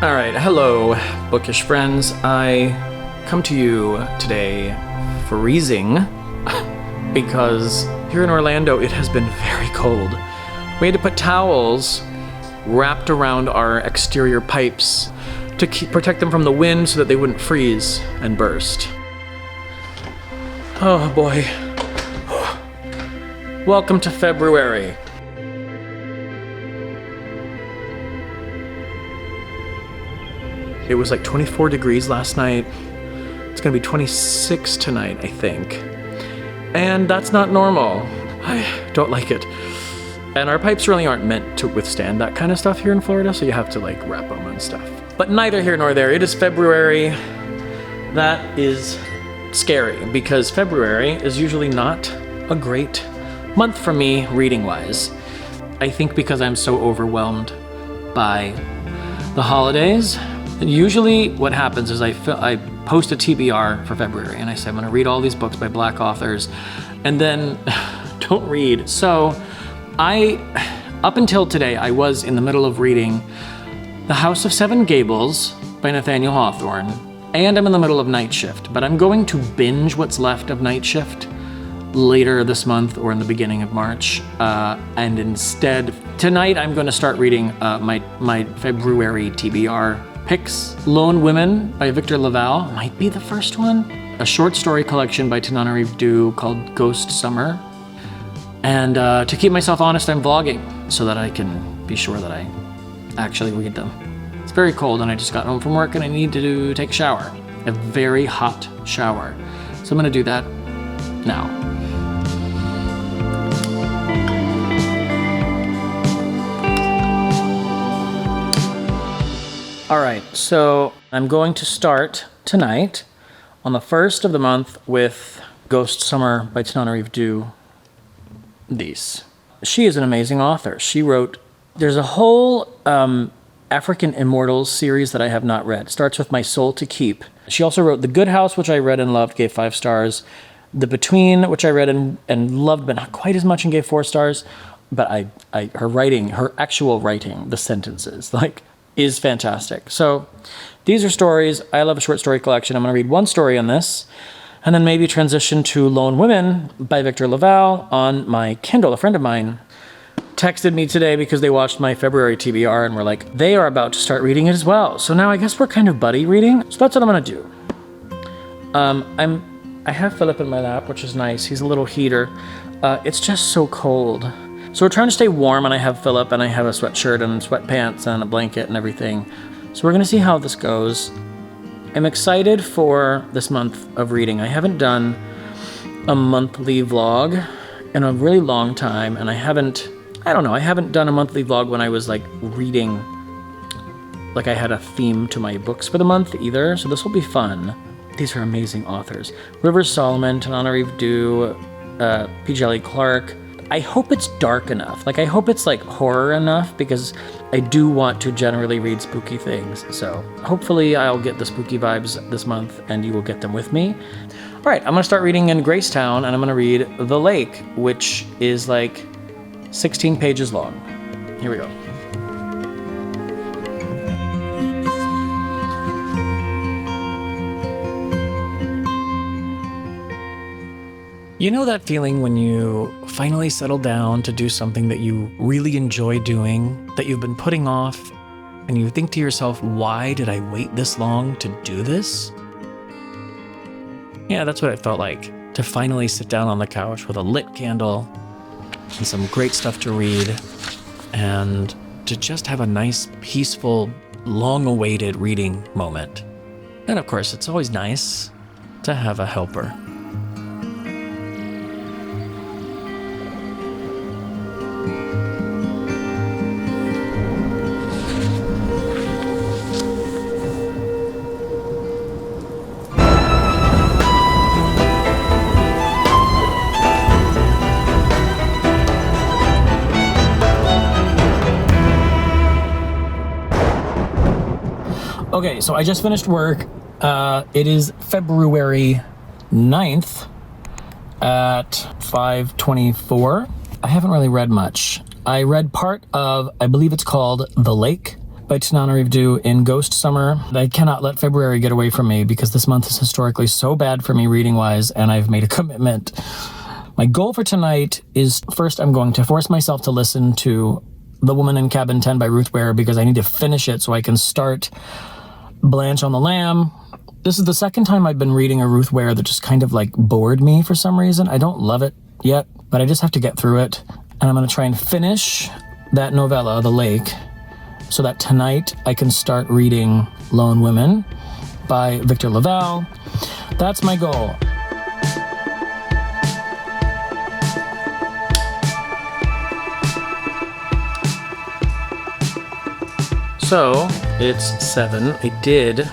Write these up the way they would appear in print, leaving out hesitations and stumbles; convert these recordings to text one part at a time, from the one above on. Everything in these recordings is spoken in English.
All right, hello, bookish friends. I come to you today freezing because here in Orlando it has been very cold. We had to put towels wrapped around our exterior pipes to protect them from the wind so that they wouldn't freeze and burst. Oh boy. Welcome to February. It was like 24 degrees last night. It's gonna be 26 tonight, I think. And that's not normal. I don't like it. And our pipes really aren't meant to withstand that kind of stuff here in Florida, so you have to like wrap them and stuff. But neither here nor there. It is February. That is scary because February is usually not a great month for me reading-wise. I think because I'm so overwhelmed by the holidays. Usually what happens is I post a TBR for February and I say I'm gonna read all these books by Black authors and then don't read. So up until today, I was in the middle of reading The House of Seven Gables by Nathaniel Hawthorne, and I'm in the middle of Night Shift, but I'm going to binge what's left of Night Shift later this month or in the beginning of March. And instead, tonight I'm going to start reading my February TBR picks. Lone Women by Victor LaValle might be the first one. A short story collection by Tananarive called Ghost Summer. And to keep myself honest, I'm vlogging so that I can be sure that I actually read them. It's very cold and I just got home from work and I need to take a shower. A very hot shower. So I'm gonna do that now. All right, so I'm going to start tonight on the first of the month with Ghost Summer by Tananarive. She is an amazing author. She wrote, there's a whole African Immortals series that I have not read. It starts with My Soul to Keep. She also wrote The Good House, which I read and loved, gave 5 stars. The Between, which I read and loved, but not quite as much and gave 4 stars. But her writing, her actual writing, the sentences, is fantastic. So these are stories. I love a short story collection. I'm gonna read one story on this, and then maybe transition to Lone Women by Victor LaValle on my Kindle. A friend of mine texted me today because they watched my February TBR and were like, they are about to start reading it as well. So now I guess we're kind of buddy reading. So that's what I'm gonna do. I have Philip in my lap, which is nice. He's a little heater. It's just so cold. So we're trying to stay warm, and I have Philip, and I have a sweatshirt and sweatpants and a blanket and everything. So we're gonna see how this goes. I'm excited for this month of reading. I haven't done a monthly vlog in a really long time, and I haven't done a monthly vlog when I was reading, I had a theme to my books for the month either, so this will be fun. These are amazing authors. Rivers Solomon, Tananarive, P. Jelly Clark. I hope it's dark enough. I hope it's horror enough because I do want to generally read spooky things. So hopefully I'll get the spooky vibes this month and you will get them with me. All right, I'm gonna start reading in Gracetown and I'm gonna read The Lake, which is 16 pages long. Here we go. You know that feeling when you finally settle down to do something that you really enjoy doing, that you've been putting off, and you think to yourself, why did I wait this long to do this? Yeah, that's what it felt like, to finally sit down on the couch with a lit candle and some great stuff to read, and to just have a nice, peaceful, long-awaited reading moment. And of course, it's always nice to have a helper. Okay, so I just finished work. It is February 9th at 5:24. I haven't really read much. I read part of, I believe it's called The Lake by Tananarive due in Ghost Summer. I cannot let February get away from me because this month is historically so bad for me reading-wise, and I've made a commitment. My goal for tonight is, first, I'm going to force myself to listen to The Woman in Cabin 10 by Ruth Ware because I need to finish it so I can start Blanche on the Lamb. This is the second time I've been reading a Ruth Ware that just kind of like bored me for some reason. I don't love it yet, but I just have to get through it. And I'm going to try and finish that novella, The Lake, so that tonight I can start reading Lone Women by Victor LaValle. That's my goal. So, it's 7. I did,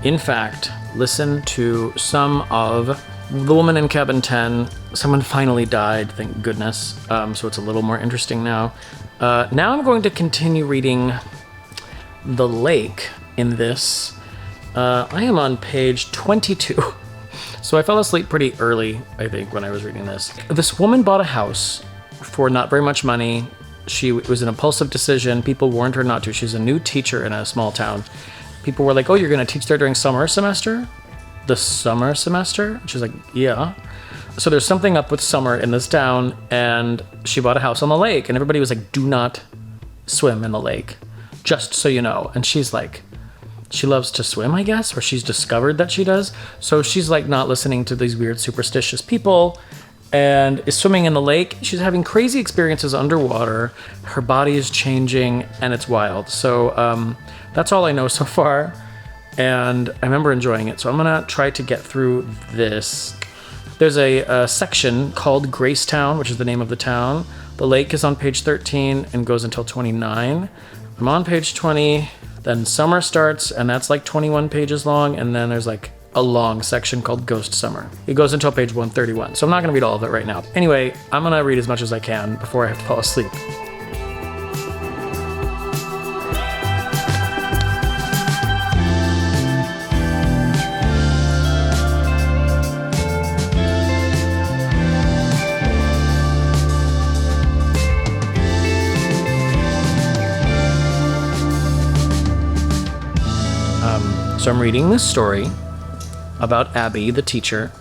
in fact, listen to some of The Woman in Cabin 10. Someone finally died, thank goodness, so it's a little more interesting now. Now I'm going to continue reading The Lake in this. I am on page 22. So I fell asleep pretty early, I think, when I was reading this. This woman bought a house for not very much money. It was an impulsive decision. People warned her not to. She's a new teacher in a small town. People were like, oh, you're going to teach there during summer semester? The summer semester? She's like, yeah. So there's something up with summer in this town, and she bought a house on the lake, and everybody was like, do not swim in the lake, just so you know. And she's like, she loves to swim, I guess, or she's discovered that she does. So she's like not listening to these weird superstitious people, and is swimming in the lake. She's having crazy experiences underwater. Her body is changing, and it's wild. So that's all I know so far, and I remember enjoying it. So I'm gonna try to get through this. There's a section called Gracetown, which is the name of the town. The lake is on page 13 and goes until 29. I'm on page 20, then summer starts, and that's like 21 pages long, and then there's like a long section called Ghost Summer. It goes until page 131, so I'm not gonna read all of it right now. Anyway, I'm gonna read as much as I can before I have to fall asleep. So I'm reading this story about Abby, the teacher.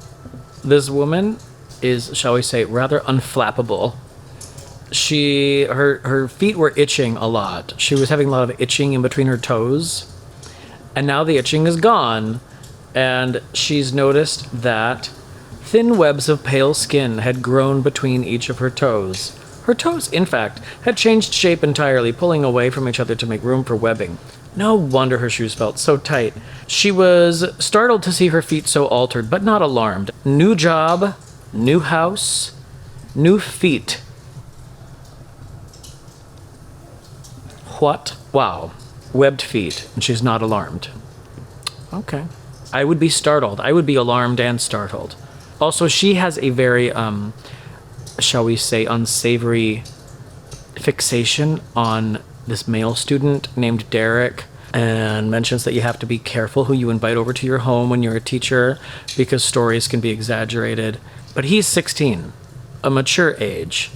This woman is, shall we say, rather unflappable. Her feet were itching a lot. She was having a lot of itching in between her toes, and now the itching is gone, and she's noticed that thin webs of pale skin had grown between each of her toes. Her toes, in fact, had changed shape entirely, pulling away from each other to make room for webbing. No wonder her shoes felt so tight. She was startled to see her feet so altered, but not alarmed. New job, new house, new feet. What? Wow. Webbed feet, and she's not alarmed. Okay. I would be startled. I would be alarmed and startled. Also, she has a very, shall we say, unsavory fixation on this male student named Derek, and mentions that you have to be careful who you invite over to your home when you're a teacher because stories can be exaggerated. But he's 16, a mature age.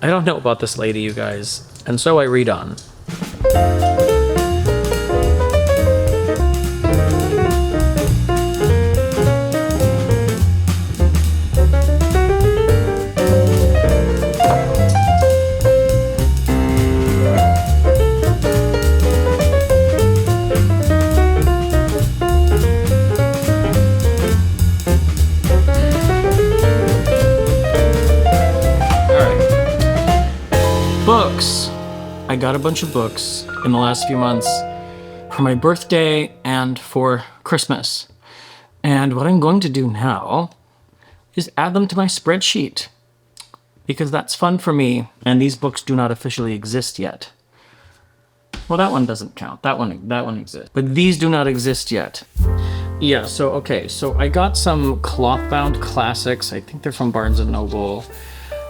I don't know about this lady, you guys, and so I read on. Books. I got a bunch of books in the last few months for my birthday and for Christmas. And what I'm going to do now is add them to my spreadsheet because that's fun for me, and these books do not officially exist yet. Well, that one doesn't count. That one exists. But these do not exist yet. Yeah, so I got some cloth-bound classics. I think they're from Barnes & Noble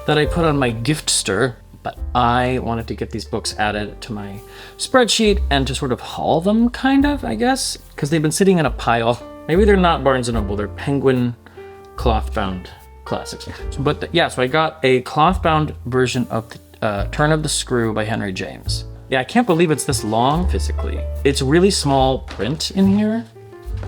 that I put on my giftster. But I wanted to get these books added to my spreadsheet and to sort of haul them, kind of, I guess, because they've been sitting in a pile. Maybe they're not Barnes & Noble, they're Penguin cloth-bound classics. So I got a cloth-bound version of the Turn of the Screw by Henry James. Yeah, I can't believe it's this long physically. It's really small print in here,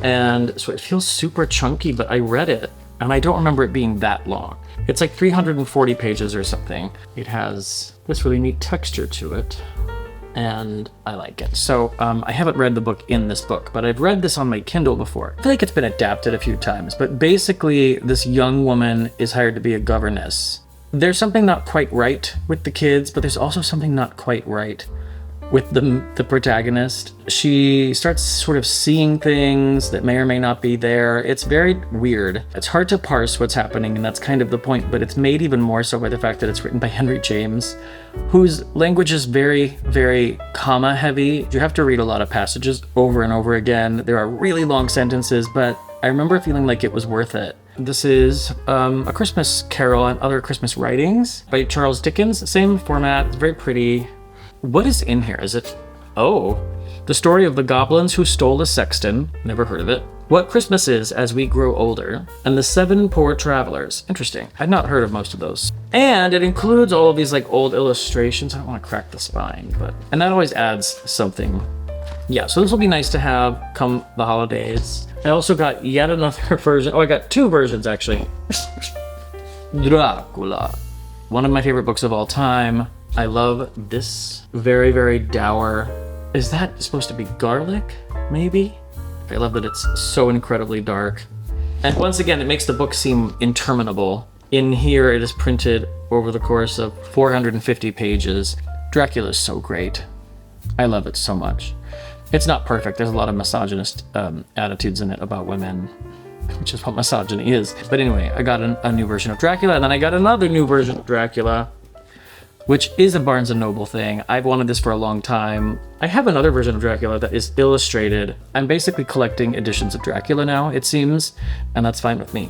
and so it feels super chunky, but I read it, and I don't remember it being that long. It's like 340 pages or something. It has this really neat texture to it, and I like it. So I haven't read the book in this book, but I've read this on my Kindle before. I feel like it's been adapted a few times, but basically this young woman is hired to be a governess. There's something not quite right with the kids, but there's also something not quite right with the protagonist. She starts sort of seeing things that may or may not be there. It's very weird. It's hard to parse what's happening, and that's kind of the point, but it's made even more so by the fact that it's written by Henry James, whose language is very, very comma heavy. You have to read a lot of passages over and over again. There are really long sentences, but I remember feeling like it was worth it. This is A Christmas Carol and Other Christmas Writings by Charles Dickens. Same format, it's very pretty. What is in here? Is it... Oh, the story of the goblins who stole a sexton. Never heard of it. What Christmas is as we grow older. And the 7 poor travelers. Interesting. I'd not heard of most of those. And it includes all of these like old illustrations. I don't want to crack the spine, but... And that always adds something. Yeah, so this will be nice to have come the holidays. I also got yet another version. Oh, I got 2 versions actually. Dracula. One of my favorite books of all time. I love this very, very dour. Is that supposed to be garlic? Maybe? I love that it's so incredibly dark. And once again, it makes the book seem interminable. In here, it is printed over the course of 450 pages. Dracula is so great. I love it so much. It's not perfect. There's a lot of misogynist attitudes in it about women, which is what misogyny is. But anyway, I got a new version of Dracula, and then I got another new version of Dracula, which is a Barnes & Noble thing. I've wanted this for a long time. I have another version of Dracula that is illustrated. I'm basically collecting editions of Dracula now, it seems, and that's fine with me.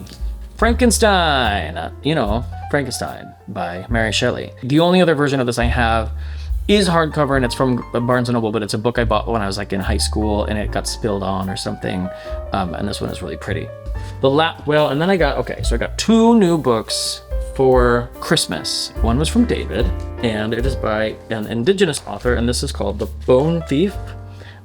Frankenstein! You know, Frankenstein by Mary Shelley. The only other version of this I have is hardcover, and it's from Barnes & Noble, but it's a book I bought when I was like in high school, and it got spilled on or something, and this one is really pretty. And then I got 2 new books for Christmas. One was from David, and it is by an indigenous author, and this is called The Bone Thief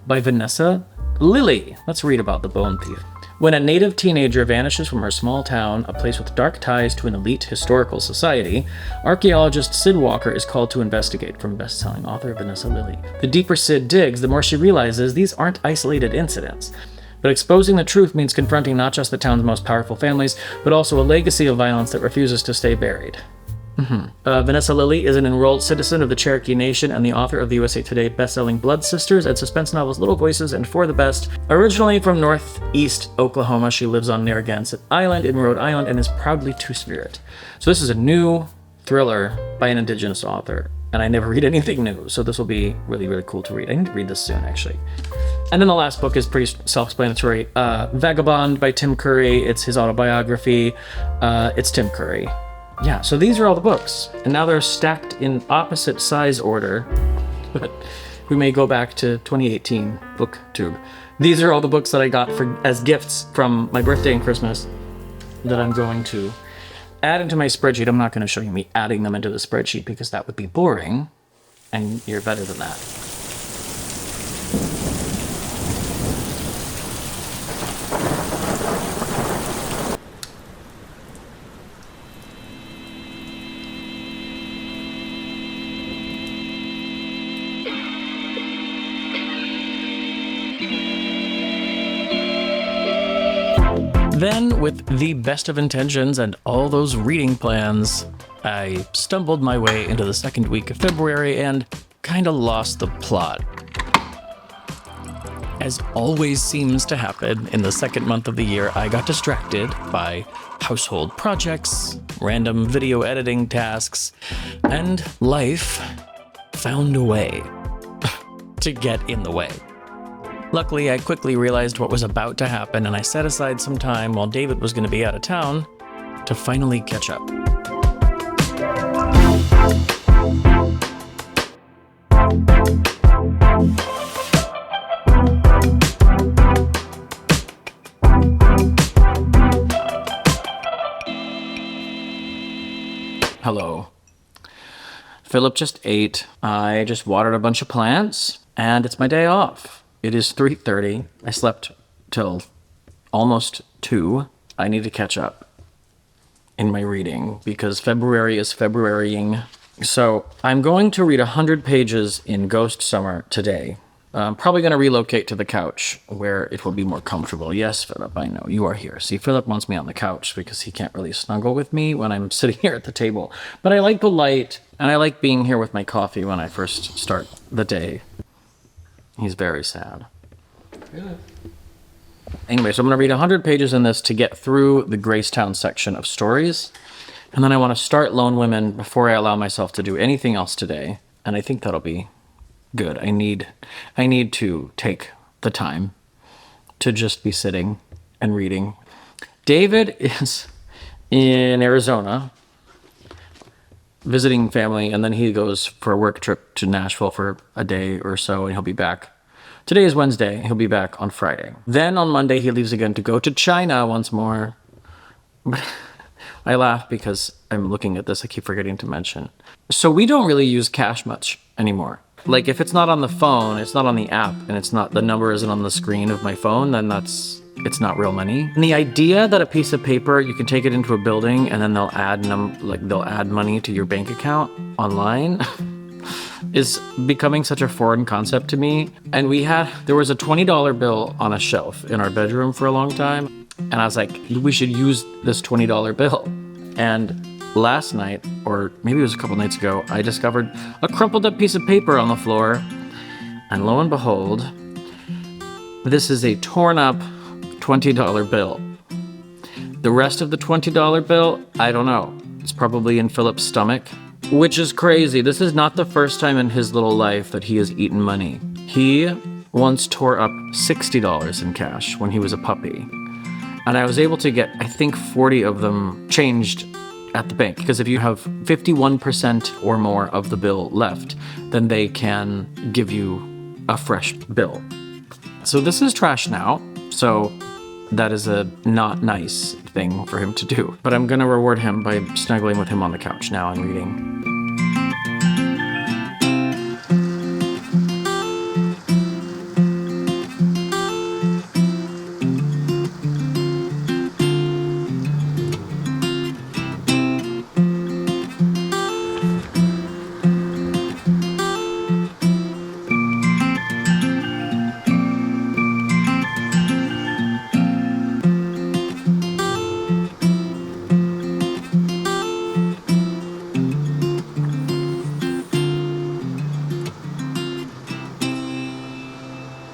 by Vanessa Lilly. Let's read about The Bone Thief. When a native teenager vanishes from her small town, a place with dark ties to an elite historical society, archaeologist Sid Walker is called to investigate, from best-selling author Vanessa Lilly. The deeper Sid digs, the more she realizes these aren't isolated incidents. But exposing the truth means confronting not just the town's most powerful families, but also a legacy of violence that refuses to stay buried. Vanessa Lilly is an enrolled citizen of the Cherokee Nation and the author of the USA Today best-selling Blood Sisters and suspense novels Little Voices and For the Best. Originally from northeast Oklahoma, she lives on Narragansett Island in Rhode Island and is proudly Two-Spirit. So this is a new thriller by an indigenous author, and I never read anything new, so this will be really, really cool to read. I need to read this soon, actually. And then the last book is pretty self-explanatory. Vagabond by Tim Curry. It's his autobiography. It's Tim Curry. Yeah, so these are all the books. And now they're stacked in opposite size order. But we may go back to 2018 booktube. These are all the books that I got as gifts from my birthday and Christmas that I'm going to add into my spreadsheet. I'm not going to show you me adding them into the spreadsheet because that would be boring. And you're better than that. Then, with the best of intentions and all those reading plans, I stumbled my way into the second week of February and kinda lost the plot. As always seems to happen in the second month of the year, I got distracted by household projects, random video editing tasks, and life found a way to get in the way. Luckily, I quickly realized what was about to happen, and I set aside some time while David was going to be out of town to finally catch up. Hello. Philip just ate. I just watered a bunch of plants, and it's my day off. It is 3:30. I slept till almost 2. I need to catch up in my reading because February is Februarying. So I'm going to read 100 pages in Ghost Summer today. I'm probably going to relocate to the couch where it will be more comfortable. Yes, Philip, I know you are here. See, Philip wants me on the couch because he can't really snuggle with me when I'm sitting here at the table. But I like the light, and I like being here with my coffee when I first start the day. He's very sad. Yeah. Anyway, so I'm going to read 100 pages in this to get through the Gracetown section of stories. And then I want to start Lone Women before I allow myself to do anything else today. And I think that'll be good. I need to take the time to just be sitting and reading. David is in Arizona visiting family, and then he goes for a work trip to Nashville for a day or so, and he'll be back. Today is Wednesday. He'll be back on Friday. Then on Monday, he leaves again to go to China once more. I laugh because I'm looking at this. I keep forgetting to mention. So we don't really use cash much anymore. Like if it's not on the phone, it's not on the app, and it's not, the number isn't on the screen of my phone, then it's not real money. And the idea that a piece of paper, you can take it into a building and then they'll add money to your bank account online is becoming such a foreign concept to me. And there was a $20 bill on a shelf in our bedroom for a long time. And I was like, we should use this $20 bill. And last night, or maybe it was a couple nights ago, I discovered a crumpled up piece of paper on the floor. And lo and behold, this is a torn up $20 bill. The rest of the $20 bill, I don't know. It's probably in Philip's stomach, which is crazy. This is not the first time in his little life that he has eaten money. He once tore up $60 in cash when he was a puppy. And I was able to get, I think, 40 of them changed at the bank. Because if you have 51% or more of the bill left, then they can give you a fresh bill. So this is trash now. So that is a not nice thing for him to do. But I'm going to reward him by snuggling with him on the couch now and reading.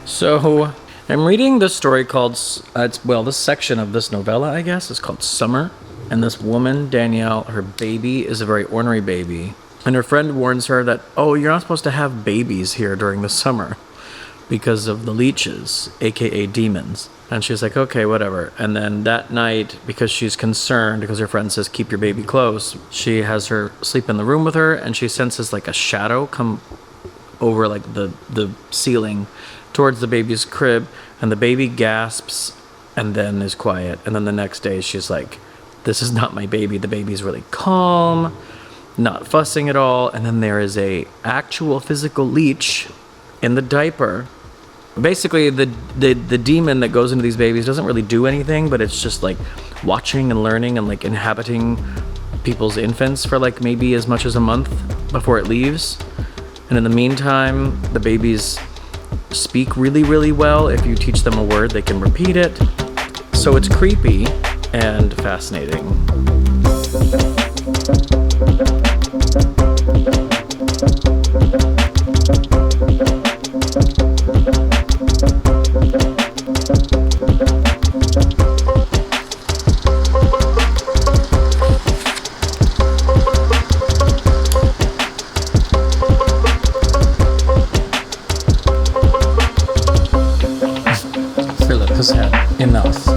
So I'm reading this story called, this section of this novella, I guess, is called Summer. And this woman, Danielle, her baby is a very ornery baby. And her friend warns her that, you're not supposed to have babies here during the summer because of the leeches, aka demons. And she's like, okay, whatever. And then that night, because she's concerned, because her friend says, keep your baby close, she has her sleep in the room with her, and she senses like a shadow come over like the ceiling towards the baby's crib, and the baby gasps and then is quiet. And then the next day she's like, this is not my baby. The baby's really calm, not fussing at all. And then there is a actual physical leech in the diaper. Basically the demon that goes into these babies doesn't really do anything, but it's just like watching and learning and like inhabiting people's infants for like maybe as much as a month before it leaves. And in the meantime, the babies speak really, really well. If you teach them a word, they can repeat it. So it's creepy and fascinating. Enough.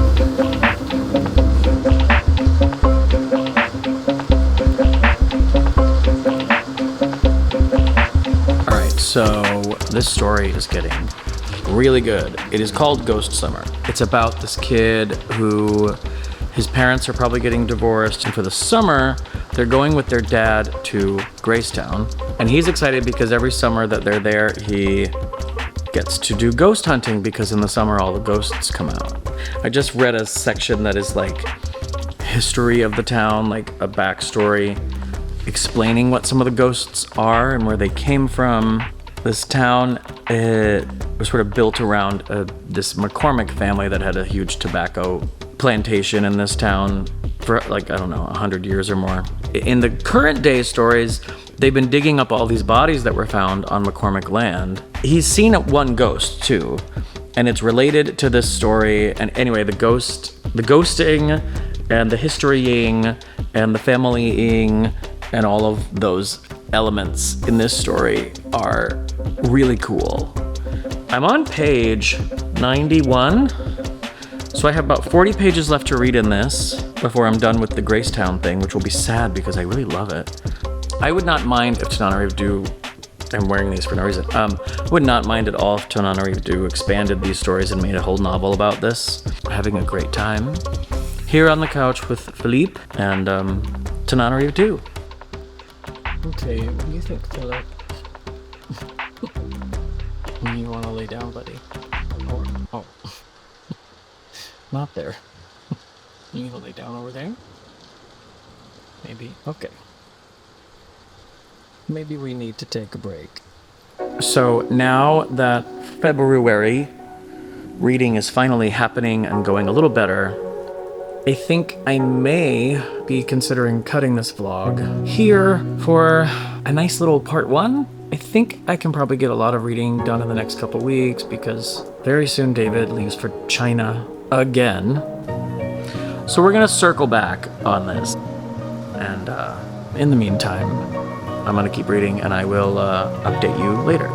Alright, so this story is getting really good. It is called Ghost Summer. It's about this kid who, his parents are probably getting divorced, and for the summer, they're going with their dad to Gracetown, And he's excited because every summer that they're there, he gets to do ghost hunting because in the summer all the ghosts come out. I just read a section that is like history of the town, like a backstory explaining what some of the ghosts are and where they came from. This town, it was sort of built around this McCormick family that had a huge tobacco plantation in this town for like, I don't know, 100 years or more. In the current day stories, they've been digging up all these bodies that were found on McCormick land. He's seen one ghost too, and it's related to this story. And anyway, the ghosting and the historying and the familying and all of those elements in this story are really cool. I'm on page 91, so I have about 40 pages left to read in this before I'm done with the Gracetown thing, which will be sad because I really love it. I would not mind if Tananarive do, I'm wearing these for no reason, would not mind at all if Tananarive do expanded these stories and made a whole novel about this. I'm having a great time here on the couch with Philippe and Tananarive do. Okay, what do you think, Philip? You want to lay down, buddy? Oh. Not there. You need to lay down over there? Maybe. Okay. Maybe we need to take a break. So now that February reading is finally happening and going a little better, I think I may be considering cutting this vlog here for a nice little part 1. I think I can probably get a lot of reading done in the next couple weeks because very soon David leaves for China again. So we're gonna circle back on this. And in the meantime, I'm gonna keep reading and I will update you later.